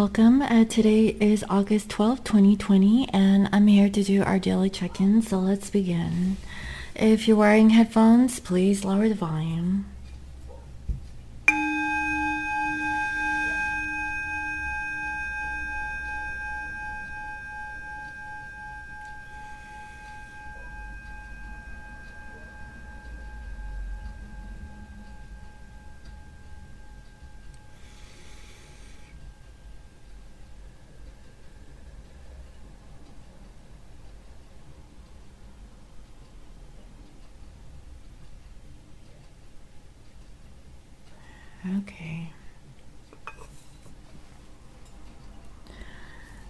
welcome. Today is August 12th, 2020, and I'm here to do our daily check-in, so let's begin. If you're wearing headphones, please lower the volume. Okay.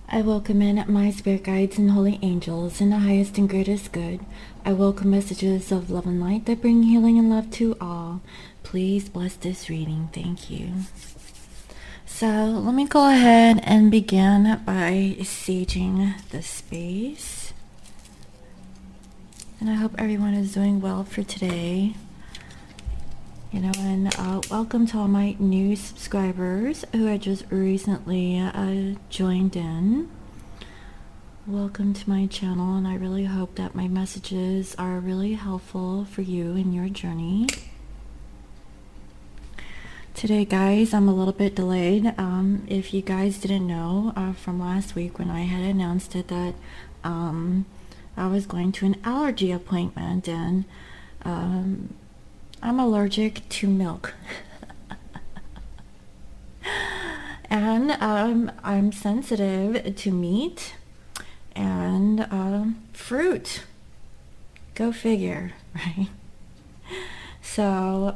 I welcome in my spirit guides and holy angels in the highest and greatest good. I welcome messages of love and light that bring healing and love to all. Please bless this reading. Thank you. So let me go ahead and begin by saging the space. And I hope everyone is doing well for today. And welcome to all my new subscribers who had just recently joined in. Welcome to my channel, and I really hope that my messages are really helpful for you in your journey. Today, guys, I'm a little bit delayed. If you guys didn't know from last week when I had announced it that I was going to an allergy appointment, and I'm allergic to milk. And I'm sensitive to meat and fruit. Go figure, right? So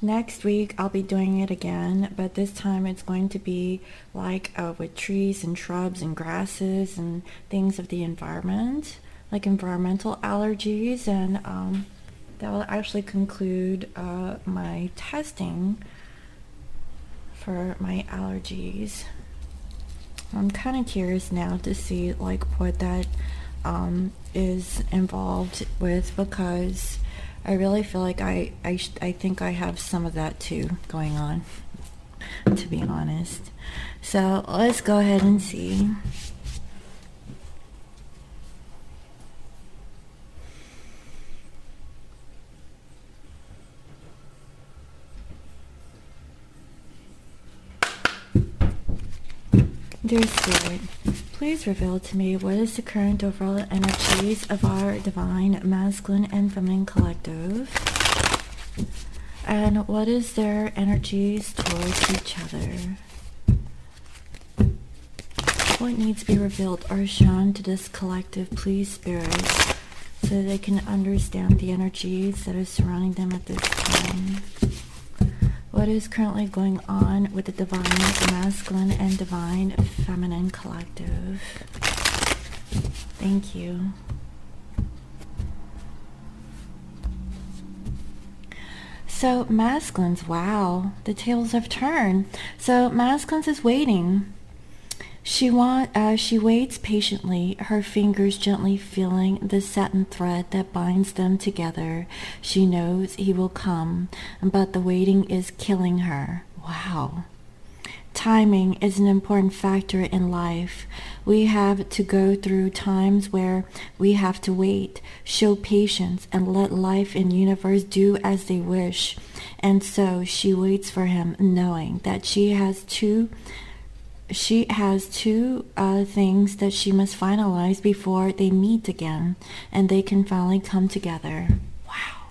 next week I'll be doing it again, but this time it's going to be like with trees and shrubs and grasses and things of the environment, like environmental allergies, and that will actually conclude my testing for my allergies. I'm kind of curious now to see like what that is involved with, because I really feel like I think I have some of that too going on, to be honest. So let's go ahead and see. Dear Spirit, please reveal to me what is the current overall energies of our divine masculine and feminine collective, and what is their energies towards each other. What needs to be revealed or shown to this collective, please, Spirit, so that they can understand the energies that are surrounding them at this time. What is currently going on with the divine masculine and divine feminine collective? Thank you. So masculines, wow, the tables have turned. So masculines is waiting. She waits patiently, her fingers gently feeling the satin thread that binds them together. She knows he will come, but the waiting is killing her. Wow. Timing is an important factor in life. We have to go through times where we have to wait, show patience, and let life and universe do as they wish. And so she waits for him, knowing that she has two things that she must finalize before they meet again, and they can finally come together. Wow.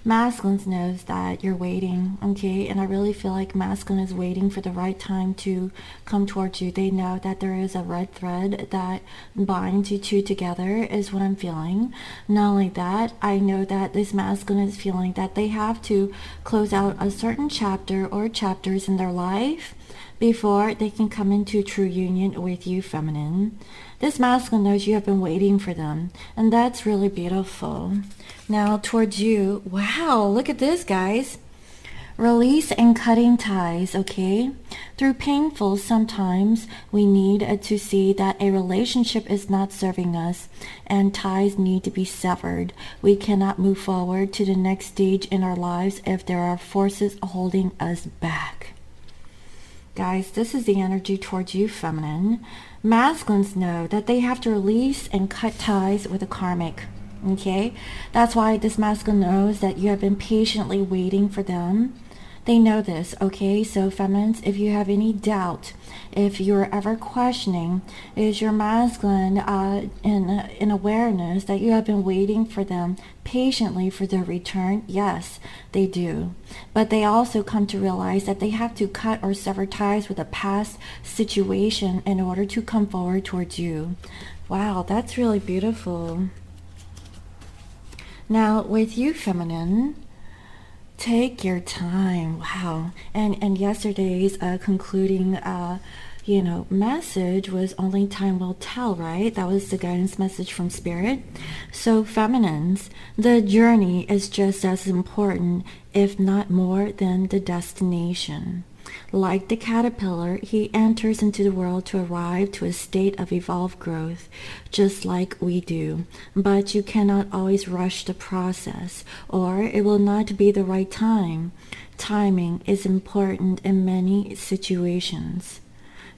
Masculines knows that you're waiting, okay? And I really feel like masculine is waiting for the right time to come towards you. They know that there is a red thread that binds you two together, is what I'm feeling. Not only that, I know that this masculine is feeling that they have to close out a certain chapter or chapters in their life before they can come into true union with you, feminine. This masculine knows you have been waiting for them, and that's really beautiful. Now towards you, wow, look at this, guys. Release and cutting ties, okay? Through painful, sometimes we need to see that a relationship is not serving us and ties need to be severed. We cannot move forward to the next stage in our lives if there are forces holding us back. Guys, this is the energy towards you, feminine. Masculines know that they have to release and cut ties with the karmic. Okay? That's why this masculine knows that you have been patiently waiting for them. They know this, okay? So feminines, if you have any doubt, if you're ever questioning, is your masculine in awareness that you have been waiting for them patiently for their return? Yes, they do. But they also come to realize that they have to cut or sever ties with a past situation in order to come forward towards you. Wow, that's really beautiful. Now, with you, feminine, take your time. Wow. And yesterday's concluding message was only time will tell, right? That was the guidance message from spirit. So feminines, the journey is just as important, if not more, than the destination. Like the caterpillar, he enters into the world to arrive to a state of evolved growth, just like we do. But you cannot always rush the process, or it will not be the right time. Timing is important in many situations.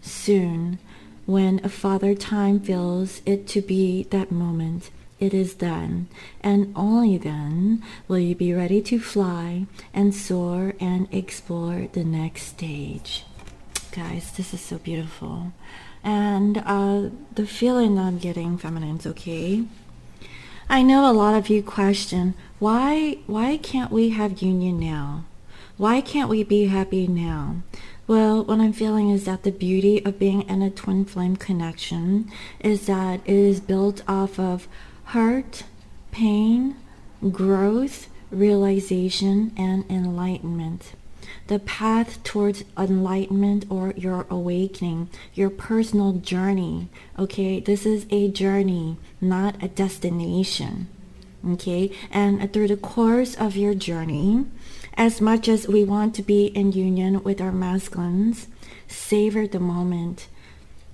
Soon, when a Father Time feels it to be that moment, it is done, and only then will you be ready to fly and soar and explore the next stage. Guys, this is so beautiful. And the feeling that I'm getting, feminines, okay? I know a lot of you question, why can't we have union now? Why can't we be happy now? Well, what I'm feeling is that the beauty of being in a twin flame connection is that it is built off of hurt, pain, growth, realization, and enlightenment. The path towards enlightenment or your awakening, your personal journey, okay? This is a journey, not a destination, okay? And through the course of your journey, as much as we want to be in union with our masculines, savor the moment.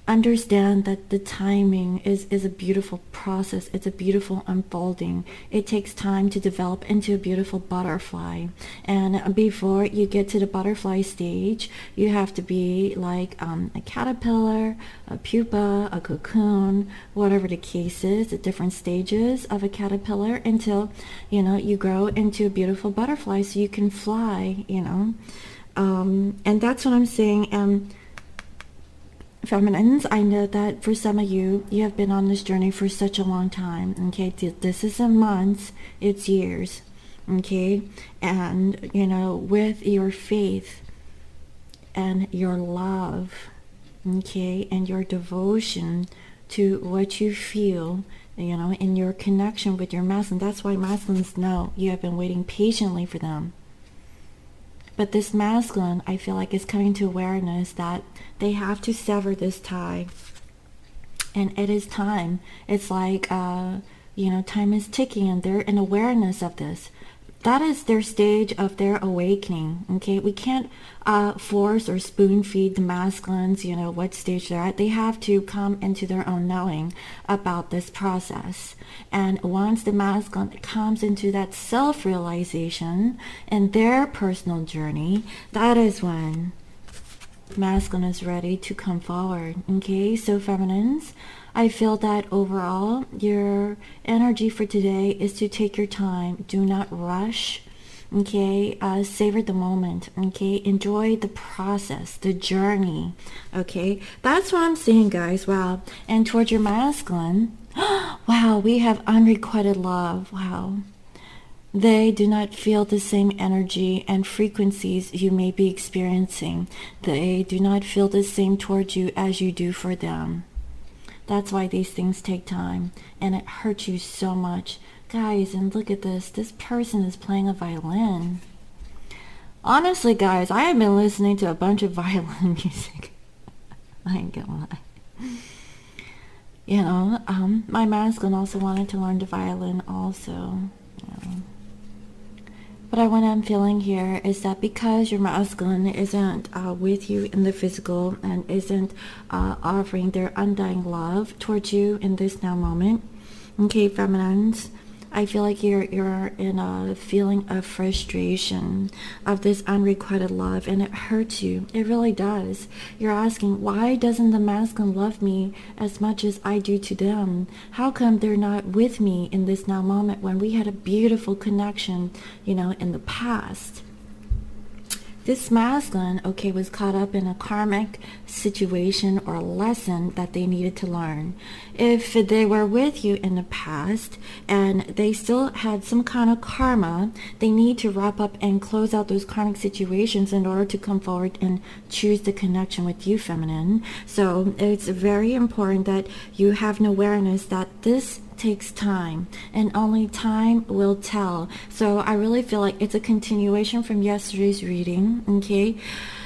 Understand that the timing is a beautiful process. It's a beautiful unfolding. It takes time to develop into a beautiful butterfly. And before you get to the butterfly stage, you have to be like a caterpillar, a pupa, a cocoon, whatever the case is, the different stages of a caterpillar until, you grow into a beautiful butterfly so you can fly, And that's what I'm saying. Feminines, I know that for some of you, you have been on this journey for such a long time, okay? This isn't months, it's years, okay? And, with your faith and your love, okay, and your devotion to what you feel, in your connection with your masculine, that's why masculines know you have been waiting patiently for them. But this masculine, I feel like, is coming to awareness that they have to sever this tie. And it is time. It's like, time is ticking and they're in awareness of this. That is their stage of their awakening, okay? We can't force or spoon feed the masculines, what stage they're at. They have to come into their own knowing about this process. And once the masculine comes into that self-realization in their personal journey, that is when masculine is ready to come forward, okay? So feminines, I feel that overall your energy for today is to take your time. Do not rush, okay? Savor the moment, okay? Enjoy the process, the journey, okay? That's what I'm saying, guys. Wow. And towards your masculine, wow, we have unrequited love. Wow. They do not feel the same energy and frequencies you may be experiencing. They do not feel the same towards you as you do for them. That's why these things take time, and it hurts you so much. Guys, and look at this. This person is playing a violin. Honestly, guys, I have been listening to a bunch of violin music. I ain't gonna lie. My masculine also wanted to learn the violin also. But what I'm feeling here is that because your masculine isn't with you in the physical and isn't offering their undying love towards you in this now moment, okay, feminines, I feel like you're in a feeling of frustration of this unrequited love, and it hurts you. It really does. You're asking, why doesn't the masculine love me as much as I do to them? How come they're not with me in this now moment when we had a beautiful connection, in the past? This masculine, okay, was caught up in a karmic situation or lesson that they needed to learn. If they were with you in the past and they still had some kind of karma, they need to wrap up and close out those karmic situations in order to come forward and choose the connection with you, feminine. So it's very important that you have an awareness that this takes time, and only time will tell. So I really feel like it's a continuation from yesterday's reading. Okay,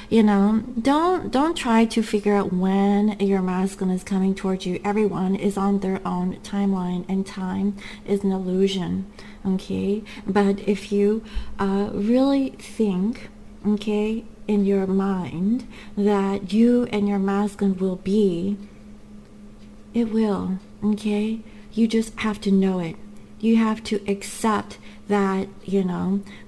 don't try to figure out when your masculine is coming towards you. Everyone is on their own timeline, and time is an illusion. Okay, but if you really think, okay, in your mind that you and your masculine will be, it will. Okay, you just have to know it. You have to accept that,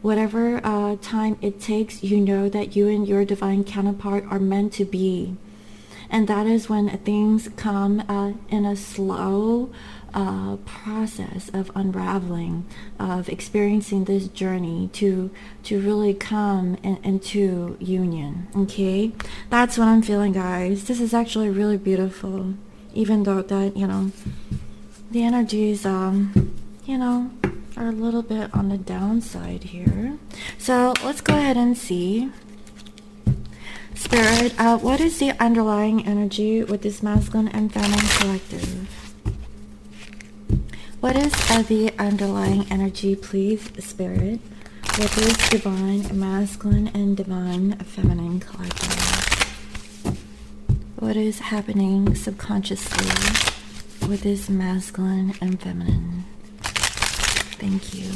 whatever time it takes, that you and your divine counterpart are meant to be. And that is when things come in a slow process of unraveling, of experiencing this journey to really come into union. Okay, that's what I'm feeling, guys. This is actually really beautiful, even though that, the energies, are a little bit on the downside here. So let's go ahead and see. Spirit, what is the underlying energy with this masculine and feminine collective? What is the underlying energy, please, Spirit, with this divine masculine and divine feminine collective? What is happening subconsciously with this masculine and feminine? Thank you.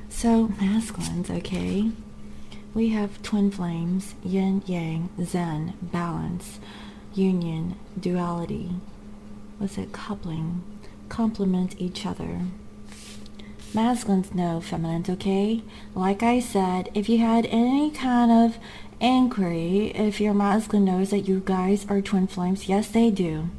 So, masculines, okay? We have twin flames, yin, yang, zen, balance, union, duality. What's it? Coupling. Complement each other. Masculines know feminines, okay? Like I said, if you had any kind of inquiry, if your masculine knows that you guys are twin flames, yes, they do.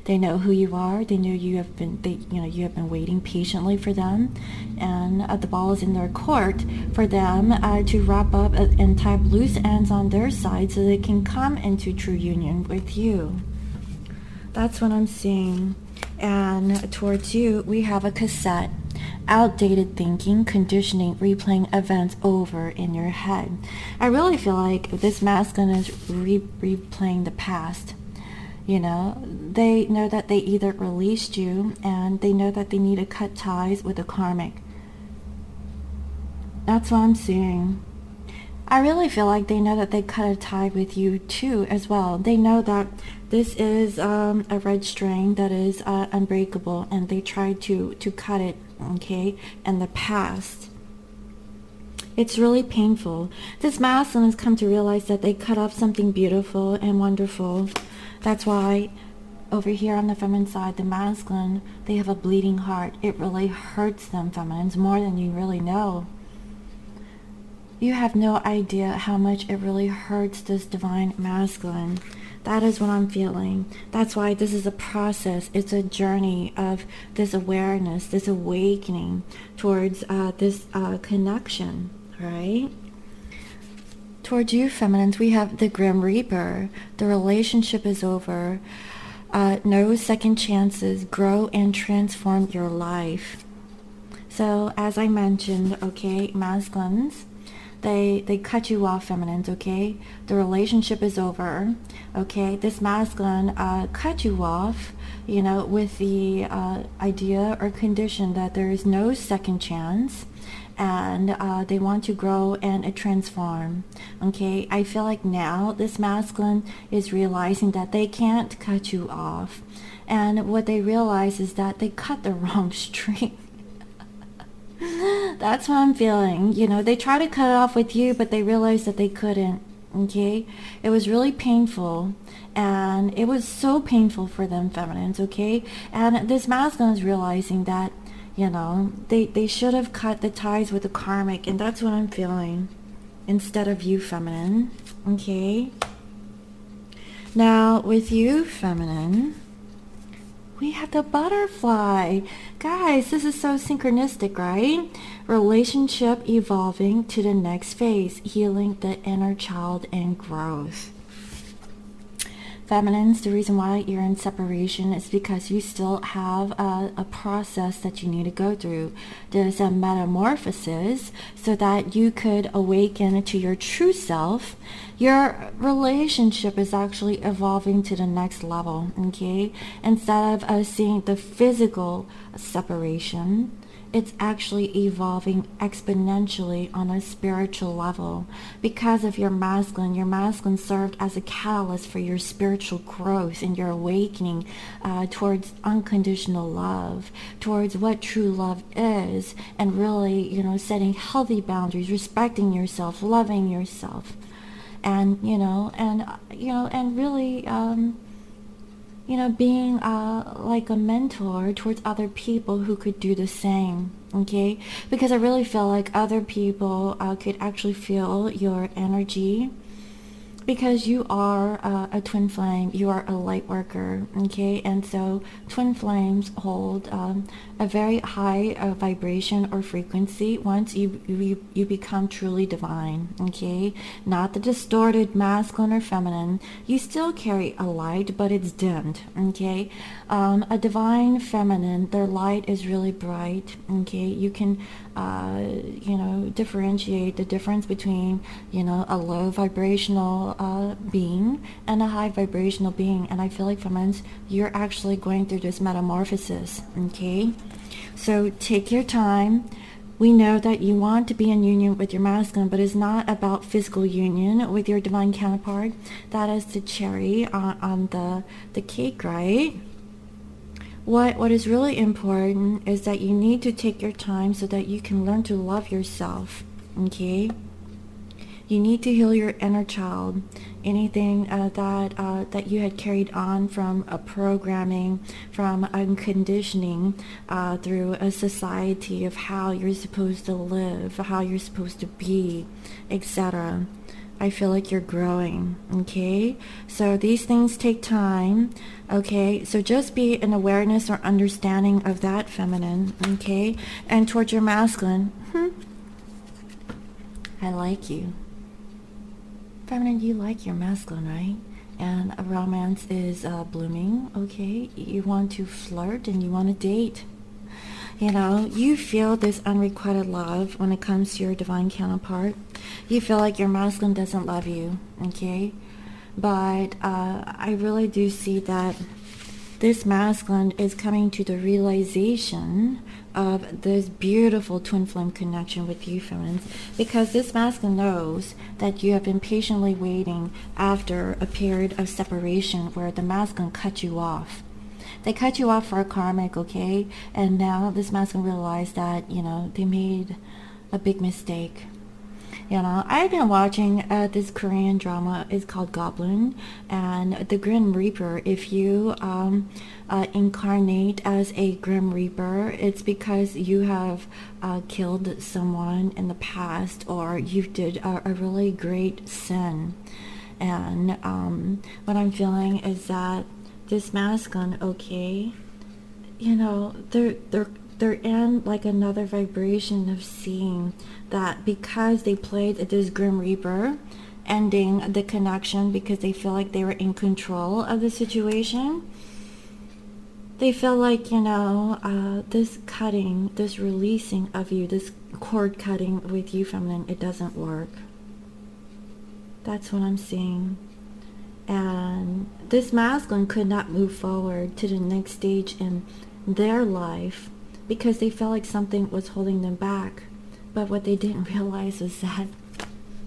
They know who you are. They know you have been. You have been waiting patiently for them, and the ball is in their court for them to wrap up and tie up loose ends on their side, so they can come into true union with you. That's what I'm seeing. And towards you, we have a cassette. Outdated thinking, conditioning, replaying events over in your head. I really feel like this masculine is replaying the past. They know that they either released you, and they know that they need to cut ties with the karmic. That's what I'm seeing. I really feel like they know that they cut a tie with you too as well. They know that this is a red string that is unbreakable, and they tried to cut it, okay, in the past. It's really painful. This masculine has come to realize that they cut off something beautiful and wonderful. That's why over here on the feminine side, the masculine, they have a bleeding heart. It really hurts them, feminines, more than you really know. You have no idea how much it really hurts this divine masculine. That is what I'm feeling. That's why this is a process. It's a journey of this awareness, this awakening towards this connection, right? Towards you, feminines, we have the Grim Reaper. The relationship is over. No second chances. Grow and transform your life. So, as I mentioned, okay, masculines, they cut you off, feminines, okay? The relationship is over, okay? This masculine cut you off, with the idea or condition that there is no second chance, and they want to grow and transform, okay? I feel like now this masculine is realizing that they can't cut you off, and what they realize is that they cut the wrong string. That's what I'm feeling. They try to cut it off with you, but they realize that they couldn't. okay? It was really painful, and it was so painful for them feminines, okay? And this masculine is realizing that, you know, they should have cut the ties with the karmic, and that's what I'm feeling, instead of you feminine, okay? Now with you feminine, we have the butterfly. Guys, this is so synchronistic, right? Relationship evolving to the next phase, healing the inner child and growth. Feminines, the reason why you're in separation is because you still have a process that you need to go through. There's a metamorphosis so that you could awaken to your true self. Your relationship is actually evolving to the next level, okay? Instead of seeing the physical separation, it's actually evolving exponentially on a spiritual level. Because of your masculine served as a catalyst for your spiritual growth and your awakening towards unconditional love, towards what true love is, and really, you know, setting healthy boundaries, respecting yourself, loving yourself, and really being like a mentor towards other people who could do the same, okay? Because I really feel like other people could actually feel your energy, because you are a twin flame, you are a light worker, okay? And so twin flames hold a very high vibration or frequency once you become truly divine, okay? Not the distorted masculine or feminine. You still carry a light, but it's dimmed, okay? A divine feminine, their light is really bright, okay? You can differentiate the difference between, a low vibrational being and a high vibrational being. And I feel like feminines, you're actually going through this metamorphosis, okay? So take your time. We know that you want to be in union with your masculine, but it's not about physical union with your divine counterpart. That is the cherry on the cake, right? What is really important is that you need to take your time so that you can learn to love yourself, okay? You need to heal your inner child. Anything that you had carried on from a programming, from unconditioning through a society of how you're supposed to live, how you're supposed to be, etc. I feel like you're growing, okay? So these things take time, okay? So just be an awareness or understanding of that feminine, okay? And towards your masculine, I like you. Feminine, you like your masculine, right? And a romance is blooming, okay? You want to flirt and you want to date. You feel this unrequited love when it comes to your divine counterpart. You feel like your masculine doesn't love you, okay? But I really do see that this masculine is coming to the realization of this beautiful twin flame connection with you feminines, because this masculine knows that you have been patiently waiting after a period of separation where the masculine cut you off. They cut you off for a karmic, okay? And now this masculine realized that, they made a big mistake. I've been watching this Korean drama. It's called Goblin, and the Grim Reaper. If you incarnate as a Grim Reaper, it's because you have killed someone in the past, or you did a really great sin. And what I'm feeling is that this masculine, okay, they're in like another vibration of seeing that because they played this Grim Reaper, ending the connection because they feel like they were in control of the situation. They feel like, this cutting, this releasing of you, this cord cutting with you feminine, it doesn't work. That's what I'm seeing. And this masculine could not move forward to the next stage in their life because they felt like something was holding them back. But what they didn't realize was that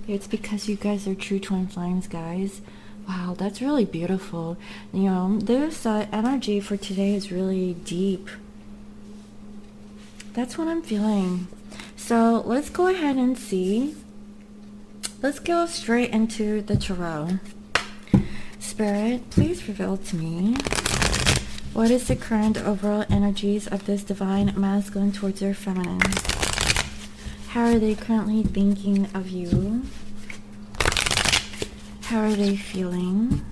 it's because you guys are true twin flames, guys. Wow, that's really beautiful. This energy for today is really deep. That's what I'm feeling. So let's go ahead and see Let's go straight into the tarot. Spirit, please reveal to me, what is the current overall energies of this divine masculine towards their feminine? How are they currently thinking of you? How are they feeling?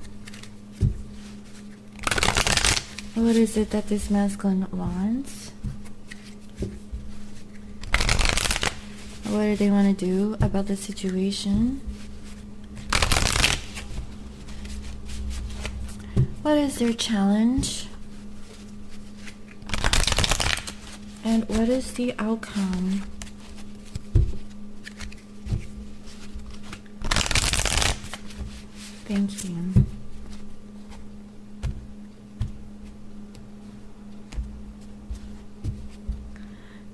What is it that this masculine wants? What do they want to do about the situation? What is their challenge? And what is the outcome? Thank you.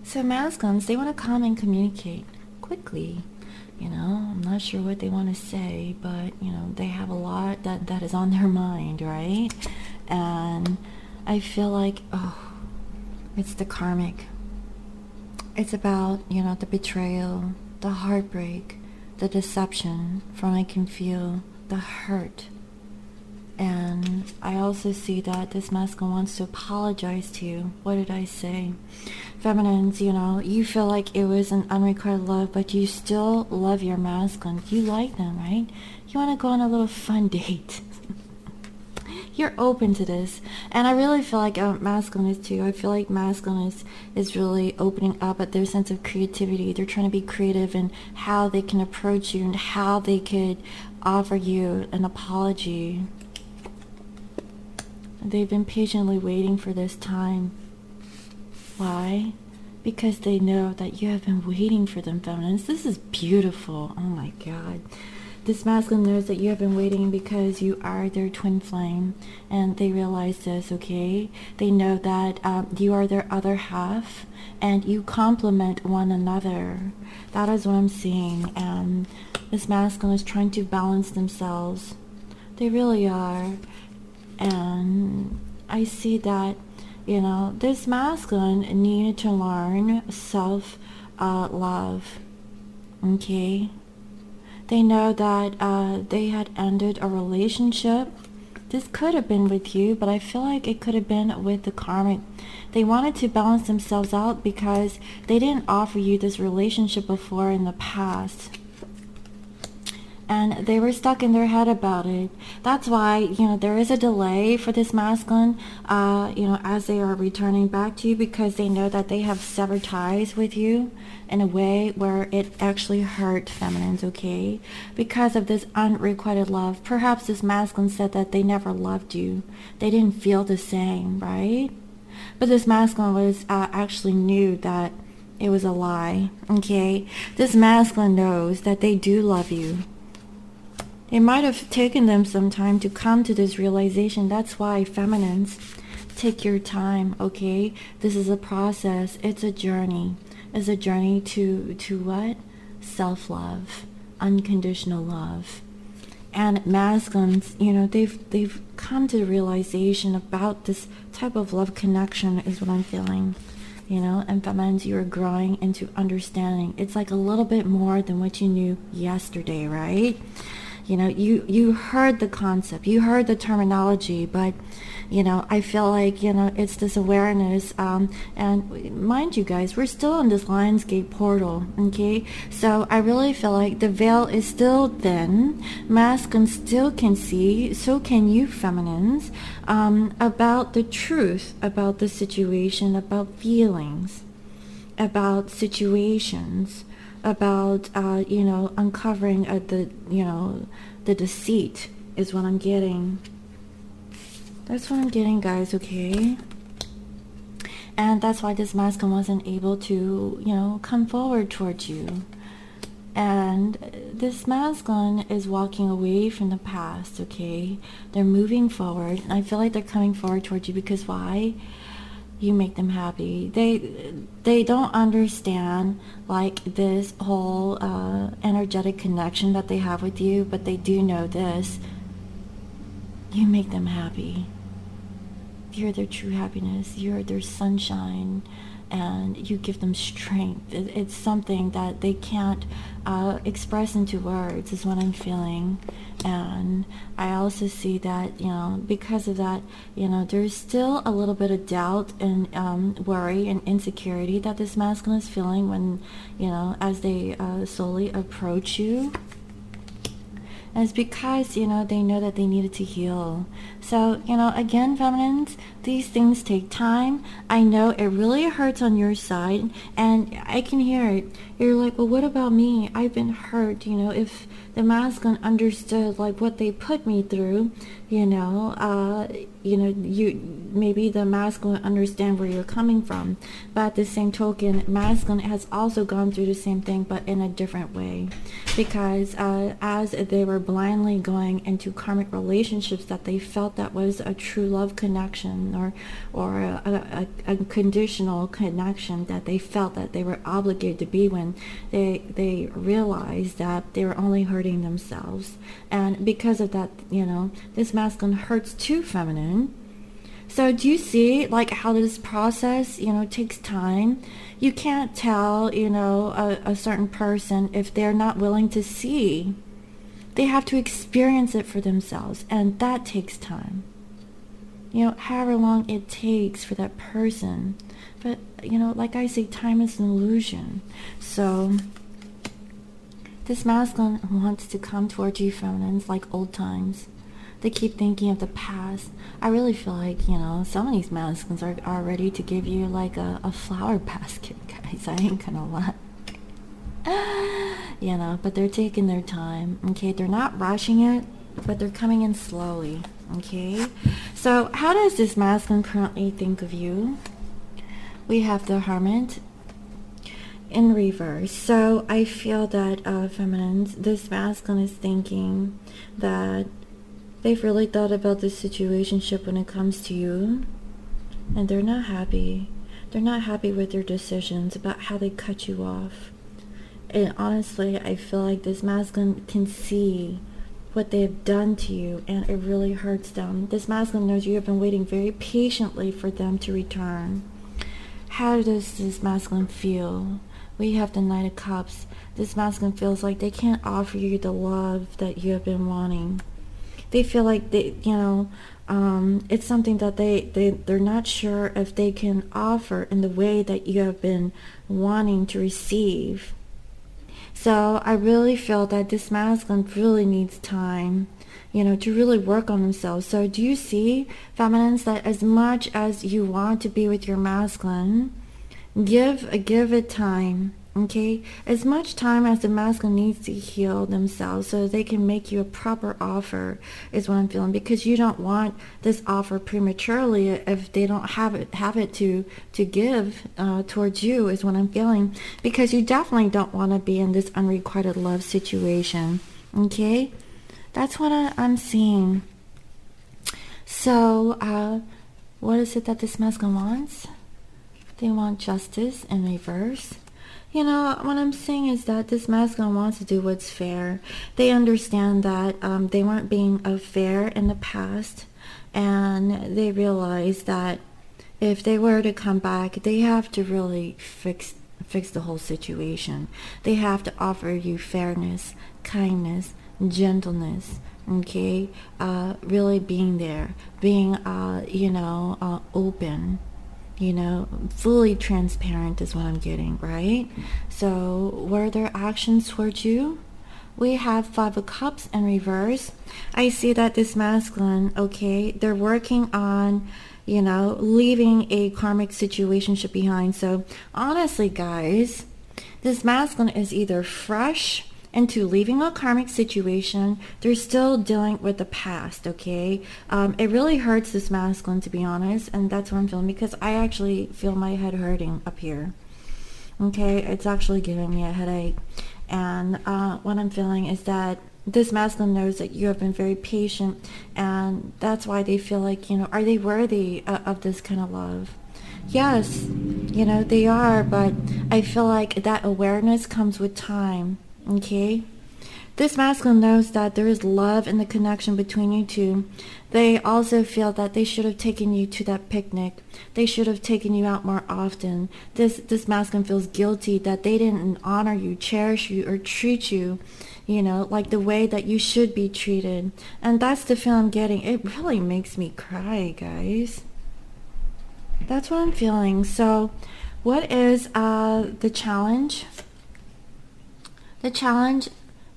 So masculines, they want to come and communicate quickly. You know, I'm not sure what they want to say, but, you know, they have a lot that is on their mind, right? And I feel like, oh, it's the karmic. It's about, you know, the betrayal, the heartbreak, the deception, from I can feel the hurt. And I also see that this masculine wants to apologize to you. What did I say? Feminines, you know, you feel like it was an unrequited love, but you still love your masculine. You like them, right? You want to go on a little fun date. You're open to this. And I really feel like masculine is too. I feel like masculine is really opening up at their sense of creativity. They're trying to be creative in how they can approach you and how they could offer you an apology. They've been patiently waiting for this time. Why? Because they know that you have been waiting for them, feminines. This is beautiful. Oh my God. This masculine knows that you have been waiting because you are their twin flame, and they realize this, okay? They know that you are their other half, and you complement one another. That is what I'm seeing. And this masculine is trying to balance themselves. They really are. And I see that, you know, this masculine needed to learn self-love, okay? They know that they had ended a relationship. This could have been with you, but I feel like it could have been with the karmic. They wanted to balance themselves out because they didn't offer you this relationship before in the past. And they were stuck in their head about it. That's why, you know, there is a delay for this masculine, you know, as they are returning back to you, because they know that they have severed ties with you in a way where it actually hurt feminines, okay? Because of this unrequited love. Perhaps this masculine said that they never loved you. They didn't feel the same, right? But this masculine was actually knew that it was a lie, okay? This masculine knows that they do love you. It might have taken them some time to come to this realization. That's why, feminines, take your time, okay? This is a process. It's a journey. It's a journey to what? Self-love, unconditional love. And masculines, you know, they've come to the realization about this type of love connection is what I'm feeling. You know, and feminines, you are growing into understanding. It's like a little bit more than what you knew yesterday, right? You know, you heard the concept, you heard the terminology, but, you know, I feel like, you know, it's this awareness, and mind you guys, we're still in this Lionsgate portal, okay? So I really feel like the veil is still thin, masculines still can see, so can you feminines, about the truth, about the situation, about feelings, about situations, about, you know, uncovering the deceit is what I'm getting. That's what I'm getting, guys, okay? And that's why this masculine wasn't able to, you know, come forward towards you. And this masculine is walking away from the past, okay? They're moving forward. And I feel like they're coming forward towards you because why? You make them happy. They don't understand like this whole energetic connection that they have with you, but they do know this. You make them happy. You're their true happiness. You're their sunshine. and you give them strength. It's something that they can't express into words, is what I'm feeling. And I also see that, because of that, there's still a little bit of doubt and worry and insecurity that this masculine is feeling when, as they slowly approach you. And it's because, they know that they needed to heal. So, again, feminines, these things take time. I know it really hurts on your side, and I can hear it. You're like, well, what about me? I've been hurt. If the masculine understood, like, what they put me through, maybe the masculine understand where you're coming from. But at the same token, masculine has also gone through the same thing, but in a different way. Because as they were blindly going into karmic relationships that they felt that was a true love connection, or a conditional connection that they felt that they were obligated to be, when they realized that they were only hurting themselves. And because of that, this masculine hurts too feminine. So do you see, like, how this process, takes time? You can't tell, a certain person if they're not willing to see. They have to experience it for themselves, and that takes time. However long it takes for that person. But, like I say, time is an illusion. So this masculine wants to come towards you feminines like old times. They keep thinking of the past. I really feel like, some of these masculines are ready to give you like a flower basket, guys. I ain't gonna lie. But they're taking their time, okay? They're not rushing it, but they're coming in slowly, okay? So how does this masculine currently think of you? We have the Hermit in reverse. So I feel that, feminines, this masculine is thinking that they've really thought about this situationship when it comes to you, and they're not happy. They're not happy with their decisions about how they cut you off. And honestly, I feel like this masculine can see what they have done to you, and it really hurts them. This masculine knows you have been waiting very patiently for them to return. How does this masculine feel? We have the Knight of Cups. This masculine feels like they can't offer you the love that you have been wanting. They feel like it's something that they're not sure if they can offer in the way that you have been wanting to receive. So I really feel that this masculine really needs time, to really work on themselves. So do you see, feminines, that as much as you want to be with your masculine, give it time. Okay, as much time as the masculine needs to heal themselves so they can make you a proper offer, is what I'm feeling. Because you don't want this offer prematurely if they don't have it to give towards you, is what I'm feeling. Because you definitely don't want to be in this unrequited love situation. Okay, that's what I'm seeing. So what is it that this masculine wants? They want justice in reverse. What I'm saying is that this masculine wants to do what's fair. They understand that they weren't being fair in the past, and they realize that if they were to come back, they have to really fix the whole situation. They have to offer you fairness, kindness, gentleness, okay? Really being there, being, open. Fully transparent is what I'm getting, right? So what are their actions towards you? We have Five of Cups in reverse. I see that this masculine, okay, they're working on, leaving a karmic situationship behind. So honestly, guys, this masculine is either fresh into leaving a karmic situation. They're still dealing with the past, okay? It really hurts this masculine, to be honest, and that's what I'm feeling, because I actually feel my head hurting up here. Okay, it's actually giving me a headache. And what I'm feeling is that this masculine knows that you have been very patient, and that's why they feel like, are they worthy of this kind of love? Yes, they are, but I feel like that awareness comes with time. Okay, This masculine knows that there is love in the connection between you two. They also feel that they should have taken you to that picnic. They should have taken you out more often. This masculine feels guilty that they didn't honor you, cherish you, or treat you, you know, like the way that you should be treated. And that's the feel I'm getting. It really makes me cry, guys. That's what I'm feeling. So what is the challenge? The challenge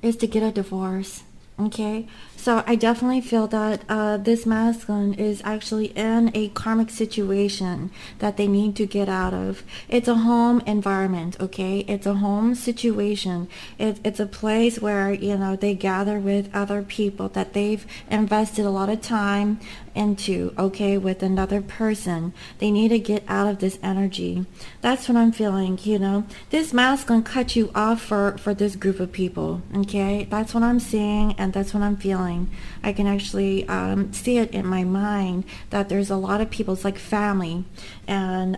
is to get a divorce. Okay, so I definitely feel that this masculine is actually in a karmic situation that they need to get out of. It's a home environment, okay? It's a home situation. It's a place where, you know, they gather with other people that they've invested a lot of time into, okay, with another person. They need to get out of this energy. That's what I'm feeling, you know. This masculine cut you off for this group of people, okay? That's what I'm seeing, and that's what I'm feeling. I can actually see it in my mind that there's a lot of people, it's like family, and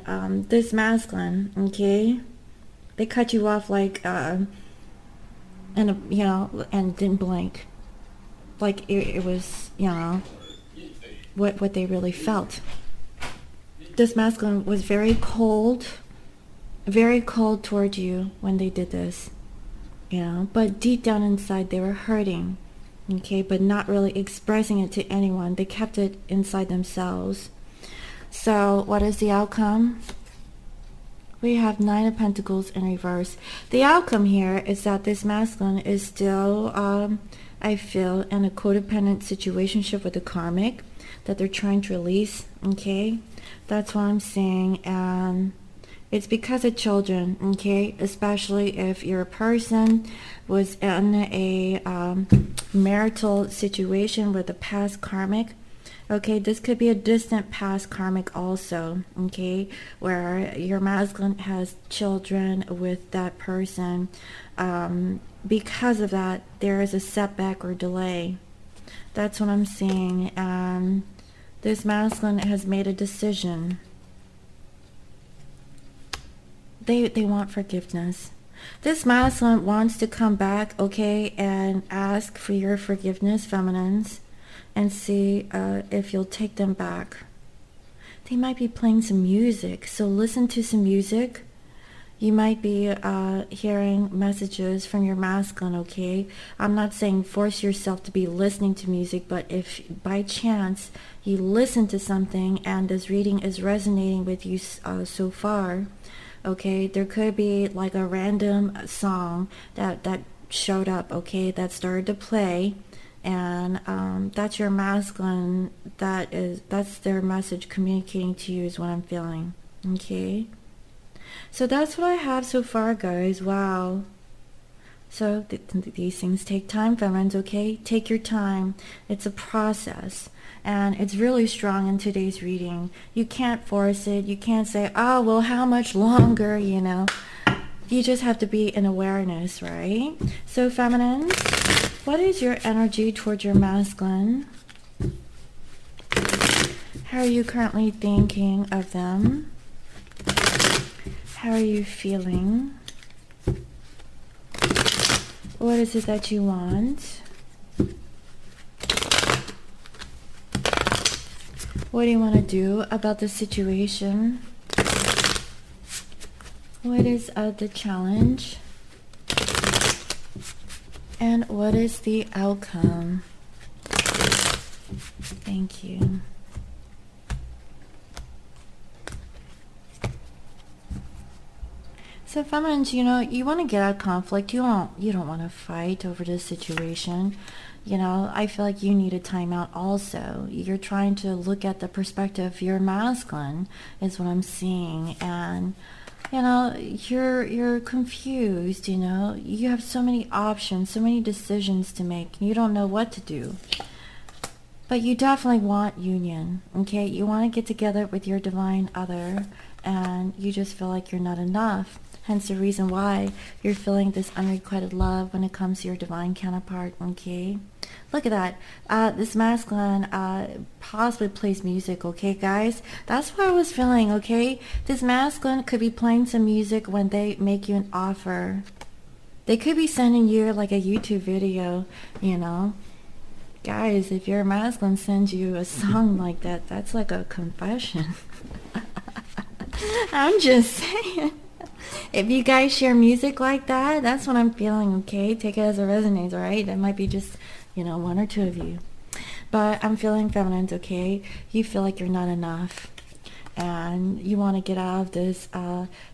this masculine, okay, they cut you off like, and you know, and didn't blink. Like it was, you know, what they really felt. This masculine was very cold toward you when they did this, you know, but deep down inside they were hurting, okay, but not really expressing it to anyone. They kept it inside themselves. So what is the outcome? We have Nine of Pentacles in reverse. The outcome here is that this masculine is still, I feel, in a codependent situationship with the karmic that they're trying to release, okay? That's what I'm saying, and it's because of children, okay? Especially if your person was in a marital situation with a past karmic, okay? This could be a distant past karmic also, okay? Where your masculine has children with that person. Because of that, there is a setback or delay. That's what I'm seeing, and this masculine has made a decision. They want forgiveness. This masculine wants to come back, okay, and ask for your forgiveness, feminines, and see if you'll take them back. They might be playing some music, so listen to some music. You might be hearing messages from your masculine, okay? I'm not saying force yourself to be listening to music, but if by chance you listen to something and this reading is resonating with you so far, okay, there could be like a random song that showed up, okay, that started to play, and that's your masculine, that's their message communicating to you is what I'm feeling, okay? So that's what I have so far, guys. Wow. So these things take time, feminines, okay? Take your time. It's a process. And it's really strong in today's reading. You can't force it. You can't say, oh, well, how much longer, you know? You just have to be in awareness, right? So feminines, what is your energy towards your masculine? How are you currently thinking of them? How are you feeling? What is it that you want? What do you want to do about the situation? What is the challenge? And what is the outcome? Thank you. So feminines, you know, you want to get out of conflict. You don't want to fight over this situation. You know, I feel like you need a timeout also. You're trying to look at the perspective of your masculine is what I'm seeing. And, you know, you're confused, you know. You have so many options, so many decisions to make. You don't know what to do. But you definitely want union, okay? You want to get together with your divine other, and you just feel like you're not enough. Hence the reason why you're feeling this unrequited love when it comes to your divine counterpart, okay? Look at that. This masculine possibly plays music, okay, guys? That's what I was feeling, okay? This masculine could be playing some music when they make you an offer. They could be sending you like a YouTube video, you know. Guys, if your masculine sends you a song like that, that's like a confession. I'm just saying. If you guys share music like that, that's what I'm feeling, okay? Take it as it resonates, alright? That might be just, you know, one or two of you. But I'm feeling feminine, okay? You feel like you're not enough. And you want to get out of this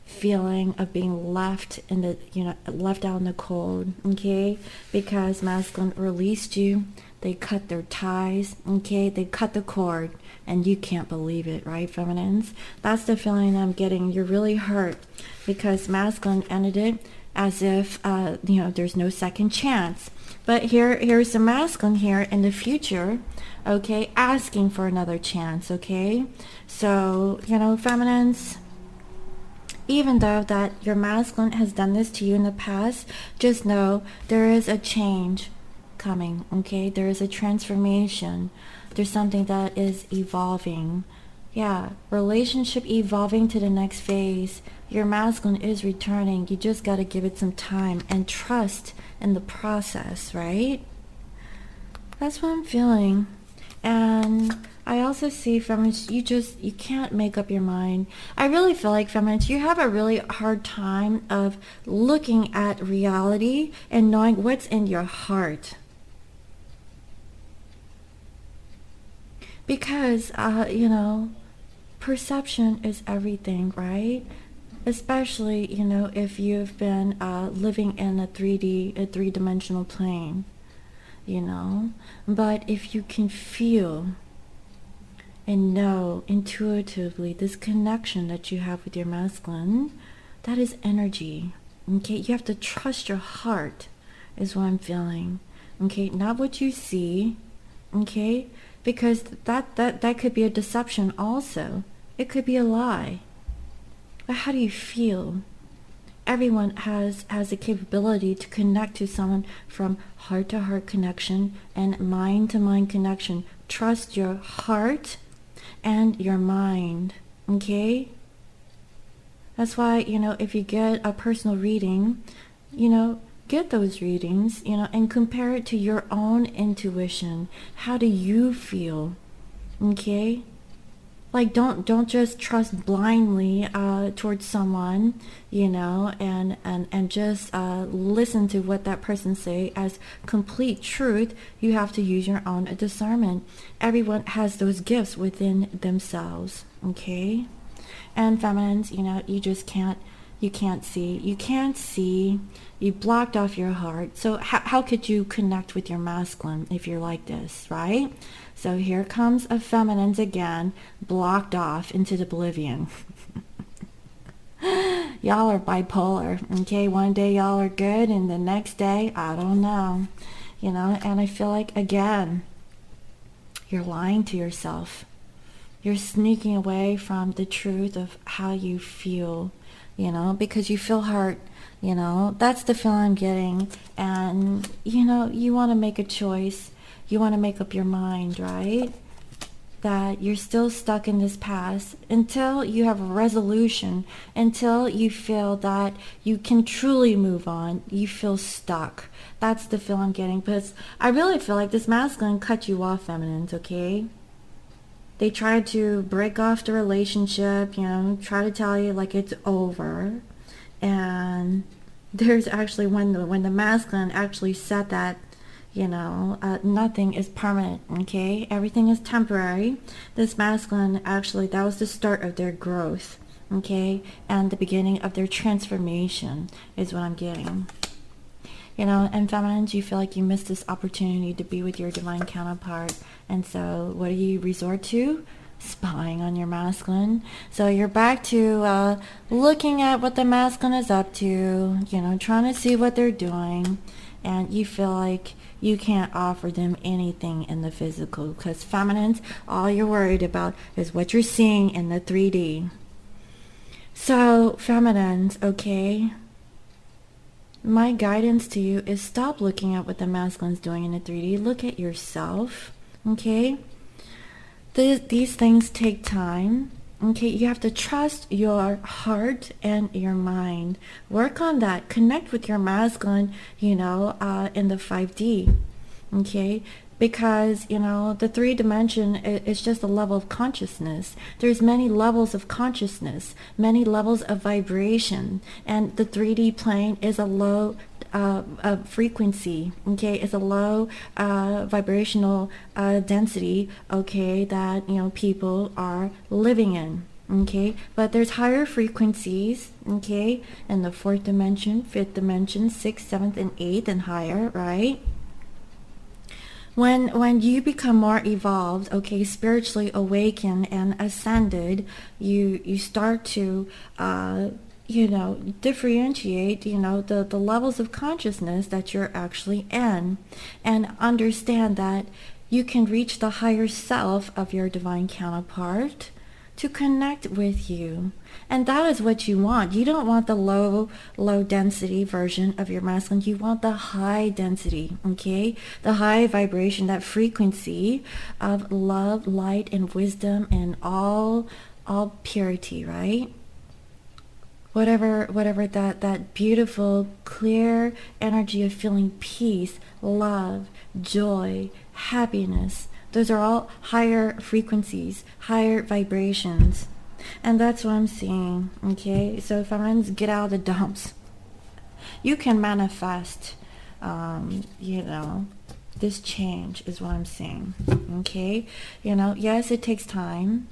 feeling of being left in the, you know, left out in the cold, okay? Because masculine released you. They cut their ties, okay? They cut the cord, and you can't believe it, right, feminines? That's the feeling I'm getting. You're really hurt because masculine ended it as if, you know, there's no second chance. But here's the masculine here in the future, okay, asking for another chance, okay? So, you know, feminines, even though that your masculine has done this to you in the past, just know there is a change coming, okay? There is a transformation. There's something that is evolving. Yeah, relationship evolving to the next phase. Your masculine is returning. You just got to give it some time and trust in the process, right? That's what I'm feeling. And I also see feminists, you can't make up your mind. I really feel like feminists, you have a really hard time of looking at reality and knowing what's in your heart. Because, you know, perception is everything, right? Especially, you know, if you've been living in a three-dimensional plane, you know. But if you can feel and know intuitively this connection that you have with your masculine, that is energy, okay? You have to trust your heart is what I'm feeling, okay? Not what you see, okay? Because that could be a deception also. It could be a lie. But how do you feel? Everyone has the capability to connect to someone from heart-to-heart connection and mind-to-mind connection. Trust your heart and your mind, okay? That's why, you know, if you get a personal reading, you know, get those readings, you know, and compare it to your own intuition. How do you feel? Okay? Like, don't just trust blindly towards someone, you know, and just listen to what that person say as complete truth. You have to use your own discernment. Everyone has those gifts within themselves, okay? And feminines, you know, you can't see. You blocked off your heart. So how could you connect with your masculine if you're like this, right? So here comes a feminines again, blocked off into the oblivion. Y'all are bipolar, okay? One day y'all are good, and the next day, I don't know. You know, and I feel like, again, you're lying to yourself. You're sneaking away from the truth of how you feel, you know, because you feel hurt, you know. That's the feel I'm getting. And, you know, you want to make a choice. You want to make up your mind, right? That you're still stuck in this past until you have a resolution, until you feel that you can truly move on. You feel stuck. That's the feel I'm getting. Because I really feel like this masculine cut you off, feminines, okay? They tried to break off the relationship, you know, try to tell you like it's over. And there's actually, when the masculine actually said that, you know, nothing is permanent, okay? Everything is temporary. This masculine, actually, that was the start of their growth, okay? And the beginning of their transformation is what I'm getting. You know, and feminines, you feel like you missed this opportunity to be with your divine counterpart. And so what do you resort to? Spying on your masculine. So you're back to looking at what the masculine is up to, you know, trying to see what they're doing. And you feel like you can't offer them anything in the physical, because feminines, all you're worried about is what you're seeing in the 3D. So feminines, okay, my guidance to you is stop looking at what the masculine's doing in the 3D. Look at yourself, okay? These things take time, Okay, you have to trust your heart and your mind. Work on that. Connect with your masculine, in the 5D. Okay, because the 3 dimension is just a level of consciousness. There's many levels of consciousness, many levels of vibration, and the 3D plane is a low frequency. Okay, it's a low vibrational density. Okay, that people are living in. Okay, but there's higher frequencies. Okay, in the 4th dimension, 5th dimension, 6th, 7th, and 8th, and higher, right? When you become more evolved, okay, spiritually awakened and ascended, you start to differentiate the levels of consciousness that you're actually in, and understand that you can reach the higher self of your divine counterpart to connect with you. And that is what you want. You don't want the low density version of your masculine. You want the high density, okay? The high vibration, that frequency of love, light, and wisdom, and all purity, right? Whatever that beautiful, clear energy of feeling peace, love, joy, happiness. Those are all higher frequencies, higher vibrations. And that's what I'm seeing, okay? So feminines, get out of the dumps. You can manifest, this change is what I'm seeing, okay? Yes, it takes time,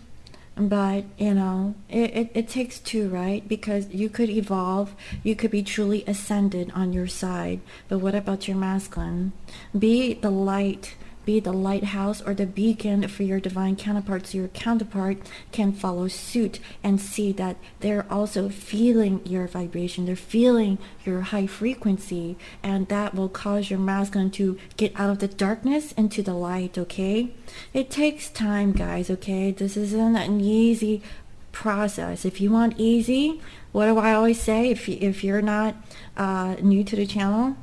but, it takes two, right? Because you could evolve, you could be truly ascended on your side. But what about your masculine? Be the light. Be the lighthouse or the beacon for your divine counterpart, so your counterpart can follow suit and see that they're also feeling your vibration, they're feeling your high frequency, and that will cause your masculine to get out of the darkness into the light, okay? It takes time, guys, okay? This isn't an easy process. If you want easy, what do I always say? If you're not new to the channel,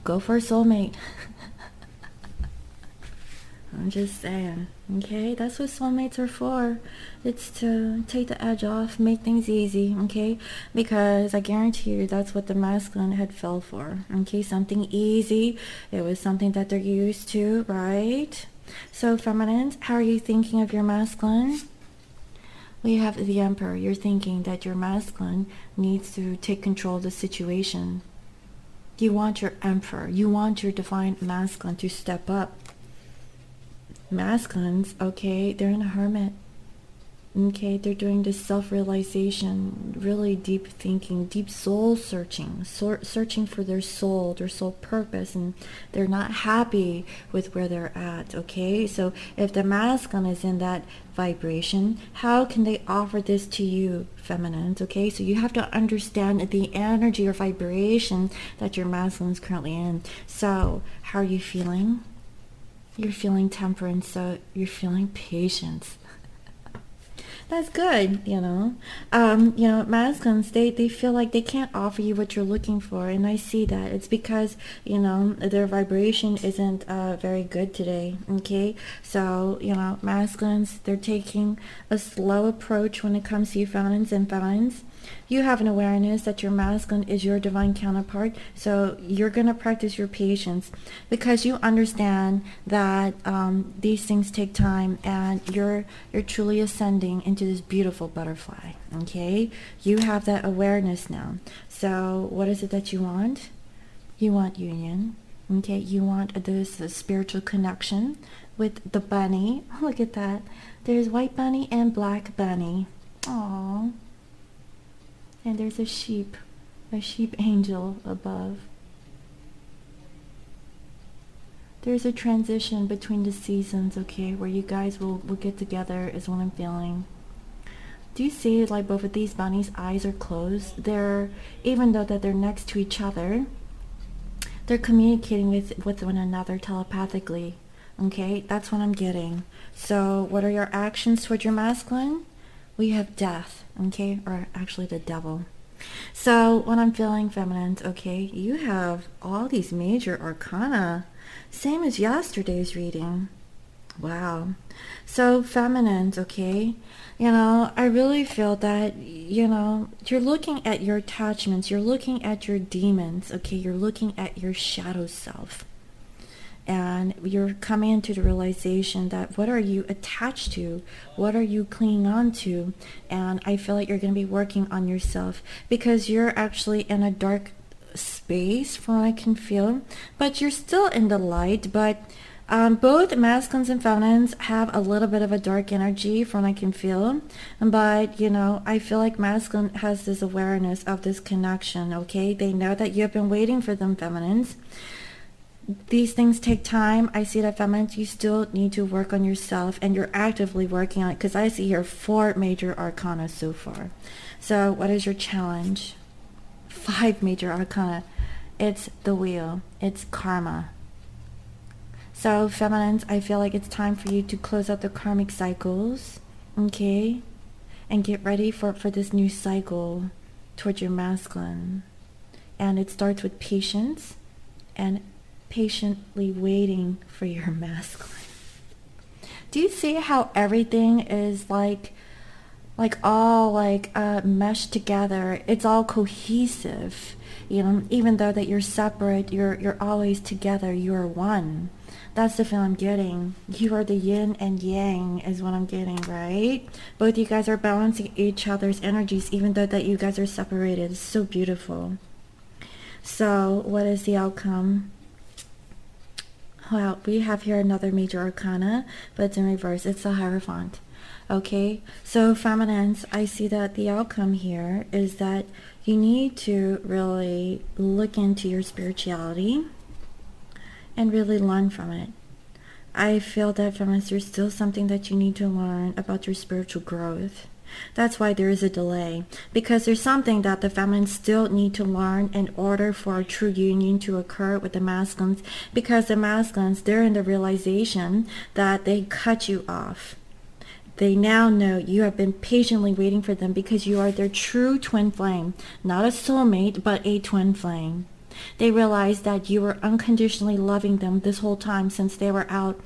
go for a soulmate. I'm just saying, okay? That's what soulmates are for. It's to take the edge off, make things easy, okay? Because I guarantee you that's what the masculine had fell for, okay? Something easy. It was something that they're used to, right? So feminines, how are you thinking of your masculine? We have the Emperor. You're thinking that your masculine needs to take control of the situation. You want your Emperor, you want your divine masculine to step up. Masculines, okay, they're in a hermit. Okay, they're doing this self-realization, really deep thinking, deep soul searching, searching for their soul purpose, and they're not happy with where they're at, okay? So if the masculine is in that vibration, how can they offer this to you, feminines, okay? So you have to understand the energy or vibration that your masculine is currently in. So how are you feeling? You're feeling temperance, so you're feeling patience. That's good, masculines, they feel like they can't offer you what you're looking for, and I see that. It's because, their vibration isn't very good today, okay? So, masculines, they're taking a slow approach when it comes to you feminines and feminines. You have an awareness that your masculine is your divine counterpart, so you're going to practice your patience because you understand that these things take time, and you're truly ascending into this beautiful butterfly, okay? You have that awareness now. So what is it that you want? You want union, okay? You want this spiritual connection with the bunny. Look at that. There's white bunny and black bunny. Aww. And there's a sheep angel above. There's a transition between the seasons, okay, where you guys will get together is what I'm feeling. Do you see like both of these bunnies' eyes are closed? Even though that they're next to each other, they're communicating with one another telepathically, okay? That's what I'm getting. So what are your actions toward your masculine? We have death, okay, or actually the devil. So what I'm feeling, feminines, okay, you have all these major arcana, same as yesterday's reading. Wow. So feminines, okay? I really feel that, you're looking at your attachments, you're looking at your demons, okay? You're looking at your shadow self. And you're coming into the realization that what are you attached to? What are you clinging on to? And I feel like you're going to be working on yourself because you're actually in a dark space from what I can feel, but you're still in the light. But both masculines and feminines have a little bit of a dark energy from what I can feel. But, I feel like masculine has this awareness of this connection, okay? They know that you have been waiting for them, feminines. These things take time. I see that, feminines, you still need to work on yourself, and you're actively working on it because I see here 4 major arcana so far. So what is your challenge? 5 major arcana. It's the wheel. It's karma. So feminines, I feel like it's time for you to close out the karmic cycles, okay? And get ready for this new cycle towards your masculine. And it starts with patience and patiently waiting for your masculine. Do you see how everything is all meshed together? It's all cohesive. Even though that you're separate, you're always together. You're one. That's the feeling I'm getting. You are the yin and yang is what I'm getting, right? Both you guys are balancing each other's energies, even though that you guys are separated. It's so beautiful. So what is the outcome? Well, we have here another major arcana, but it's in reverse. It's the Hierophant. Okay, so feminines, I see that the outcome here is that you need to really look into your spirituality and really learn from it. I feel that, feminines, there's still something that you need to learn about your spiritual growth. That's why there is a delay, because there's something that the feminines still need to learn in order for a true union to occur with the masculines, because the masculines, they're in the realization that they cut you off. They now know you have been patiently waiting for them because you are their true twin flame, not a soulmate, but a twin flame. They realized that you were unconditionally loving them this whole time since they were out,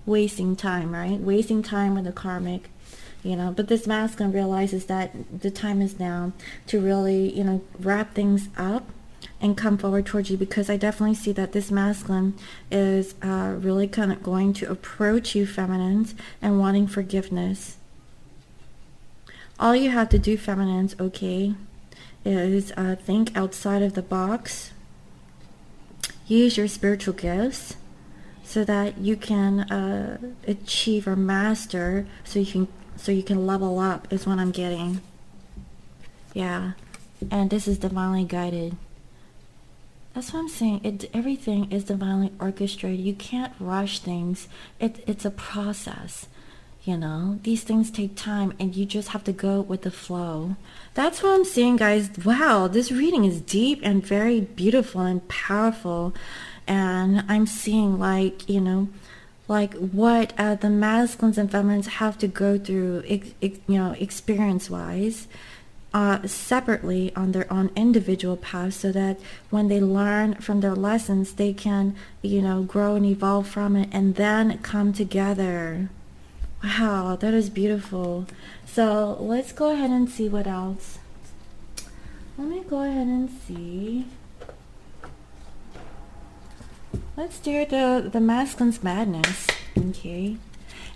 wasting time, right? Wasting time with the karmic, But this masculine realizes that the time is now to really, wrap things up and come forward towards you, because I definitely see that this masculine is really kind of going to approach you, feminines, and wanting forgiveness. All you have to do, feminines, okay, is think outside of the box. Use your spiritual gifts so that you can achieve or master, so you can level up is what I'm getting. Yeah, and this is divinely guided. That's what I'm saying. Everything is divinely orchestrated. You can't rush things. It's a process. These things take time, and you just have to go with the flow. That's what I'm seeing, guys. Wow, this reading is deep and very beautiful and powerful. And I'm seeing what the masculines and feminines have to go through, experience-wise, separately on their own individual paths, so that when they learn from their lessons, they can, grow and evolve from it, and then come together. Wow, that is beautiful. So let's go ahead and see what else. Let me go ahead and see. Let's do the masculine's madness. Okay.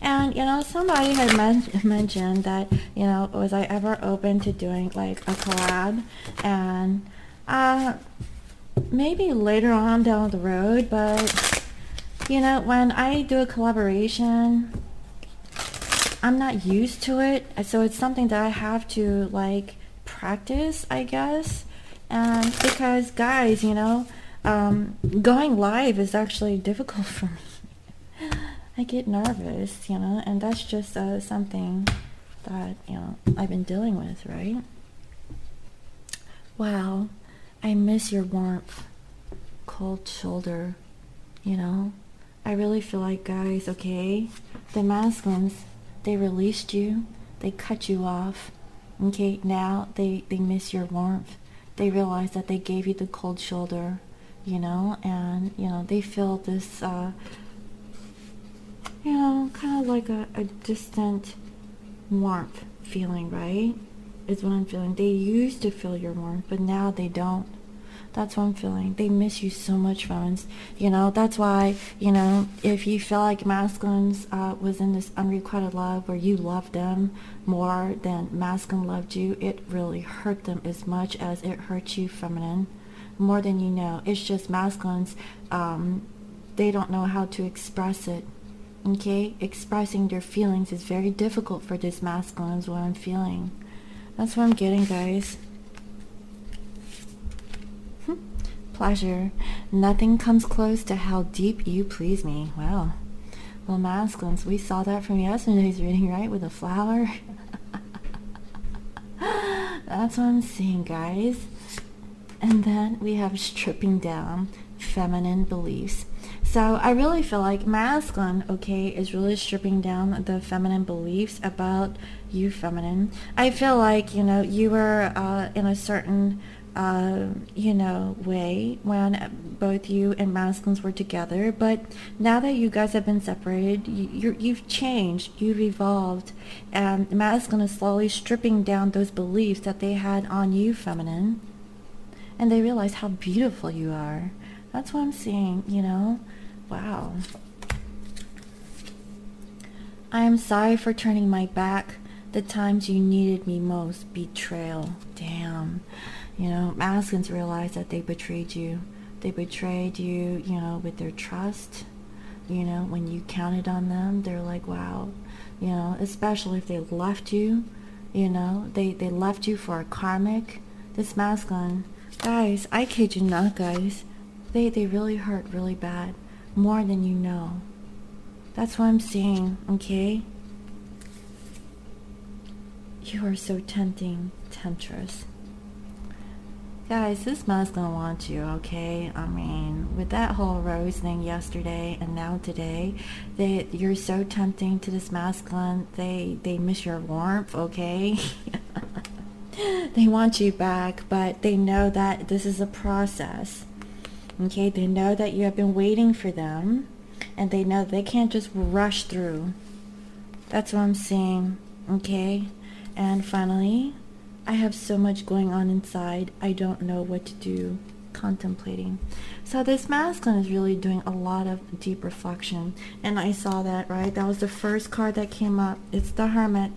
And, somebody had mentioned that, was I ever open to doing like a collab? And maybe later on down the road, but, when I do a collaboration, I'm not used to it, so it's something that I have to practice, I guess. And because, guys, going live is actually difficult for me. I get nervous, and that's just something that I've been dealing with, right? Wow, I miss your warmth, cold shoulder. I really feel like, guys, okay, the masculines, they released you, they cut you off, okay, now they miss your warmth. They realize that they gave you the cold shoulder, and, they feel this of like a distant warmth feeling, right? Is what I'm feeling. They used to feel your warmth, but now they don't. That's what I'm feeling. They miss you so much, friends. You know, that's why, you know, if you feel like masculines was in this unrequited love where you loved them more than masculine loved you, it really hurt them as much as it hurt you, feminine. More than you know. It's just masculines, they don't know how to express it. Okay? Expressing their feelings is very difficult for this masculine is what I'm feeling. That's what I'm getting, guys. Pleasure. Nothing comes close to how deep you please me. Wow. Well, masculines, we saw that from yesterday's reading, right? With a flower. That's what I'm seeing, guys. And then we have stripping down feminine beliefs. So I really feel like masculine, okay, is really stripping down the feminine beliefs about you, feminine. I feel like, you know, you were in a certain you know, way when both you and masculines were together, but now that you guys have been separated, you've changed, you've evolved, and masculine is slowly stripping down those beliefs that they had on you, feminine, and they realize how beautiful you are. That's what I'm seeing, you know. Wow. I am sorry for turning my back the times you needed me most. Betrayal. Damn. You know, masculines realize that they betrayed you. They betrayed you, you know, with their trust. You know, when you counted on them, they're like, wow. You know, especially if they left you, you know, they left you for a karmic. This masculine, guys, I kid you not, guys. They really hurt really bad. More than you know. That's what I'm seeing, okay? You are so tempting, temptress. Guys, this masculine wants you, okay? I mean, with that whole rose thing yesterday and now today, you're so tempting to this masculine. They miss your warmth, okay? They want you back, but they know that this is a process, okay? They know that you have been waiting for them, and they know they can't just rush through. That's what I'm seeing, okay? And finally, I have so much going on inside. I don't know what to do. Contemplating. So this masculine is really doing a lot of deep reflection. And I saw that, right? That was the first card that came up. It's the Hermit.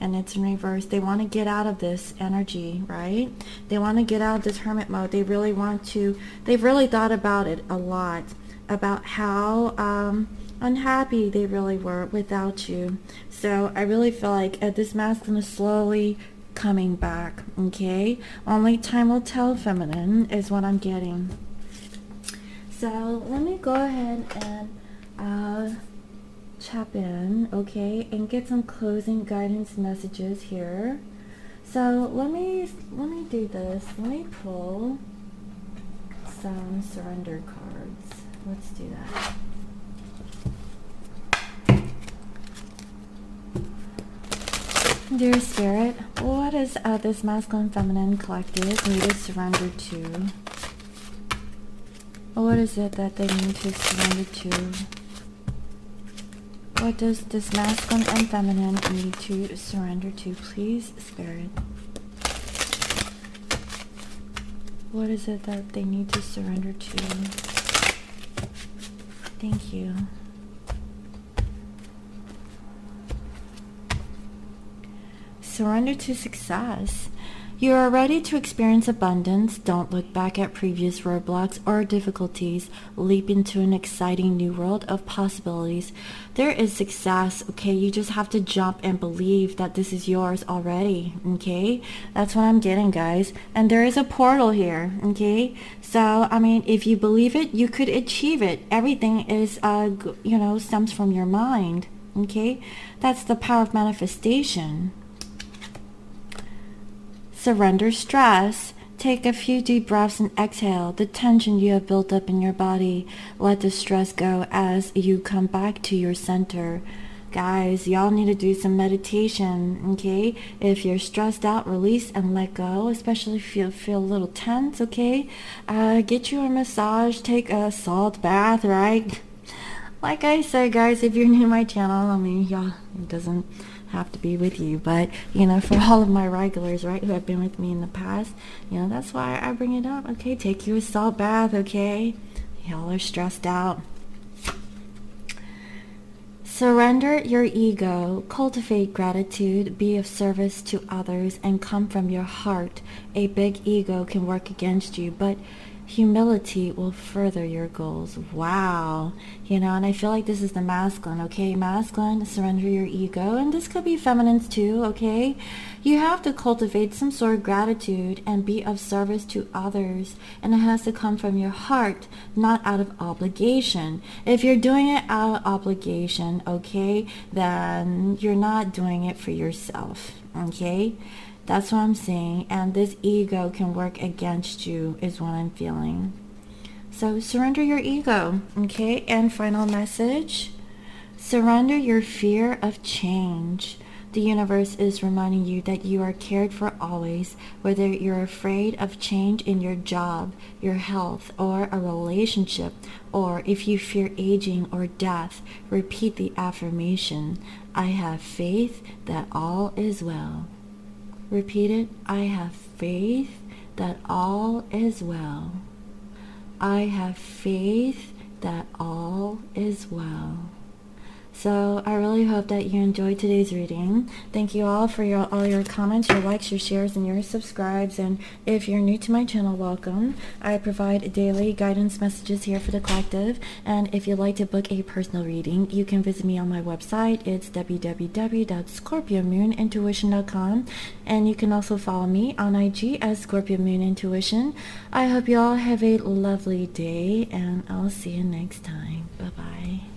And it's in reverse. They want to get out of this energy, right? They want to get out of this hermit mode. They really want to. They've really thought about it a lot. About how unhappy they really were without you. So I really feel like this masculine is slowly coming back, okay? Only time will tell, feminine, is what I'm getting. So let me go ahead and tap in, okay, and get some closing guidance messages here. So let me do this. Let me pull some surrender cards. Let's do that. Dear Spirit, what is this masculine, feminine, collective need to surrender to? What is it that they need to surrender to? What does this masculine and feminine need to surrender to? Please, Spirit. What is it that they need to surrender to? Thank you. Surrender to success. You are ready to experience abundance. Don't look back at previous roadblocks or difficulties. Leap into an exciting new world of possibilities. There is success, okay? You just have to jump and believe that this is yours already, okay? That's what I'm getting, guys. And there is a portal here, okay? So, I mean, if you believe it, you could achieve it. Everything is, you know, stems from your mind, okay? That's the power of manifestation. Surrender stress. Take a few deep breaths and exhale the tension you have built up in your body. Let the stress go as you come back to your center. Guys, y'all need to do some meditation, okay? If you're stressed out, release and let go, especially if you feel a little tense, okay? Get you a massage, take a salt bath, right? Like I said, guys, if you're new to my channel, I mean, yeah, it doesn't have to be with you, but you know, for all of my regulars, right, who have been with me in the past, you know, that's why I bring it up. Okay, take you a salt bath. Okay, y'all are stressed out. Surrender your ego, cultivate gratitude, be of service to others, and come from your heart. A big ego can work against you, but humility will further your goals. Wow. You know, and I feel like this is the masculine, okay? Masculine, surrender your ego, and this could be feminines too, okay? You have to cultivate some sort of gratitude and be of service to others, and it has to come from your heart, not out of obligation. If you're doing it out of obligation, okay, then you're not doing it for yourself, okay? That's what I'm saying, and this ego can work against you is what I'm feeling. So surrender your ego, okay? And final message, surrender your fear of change. The universe is reminding you that you are cared for always, whether you're afraid of change in your job, your health, or a relationship, or if you fear aging or death, repeat the affirmation, I have faith that all is well. Repeat it. I have faith that all is well. I have faith that all is well. So I really hope that you enjoyed today's reading. Thank you all for all your comments, your likes, your shares, and your subscribes. And if you're new to my channel, welcome. I provide daily guidance messages here for the collective. And if you'd like to book a personal reading, you can visit me on my website. It's www.scorpiomoonintuition.com. And you can also follow me on IG as Scorpio Moon Intuition. I hope you all have a lovely day, and I'll see you next time. Bye-bye.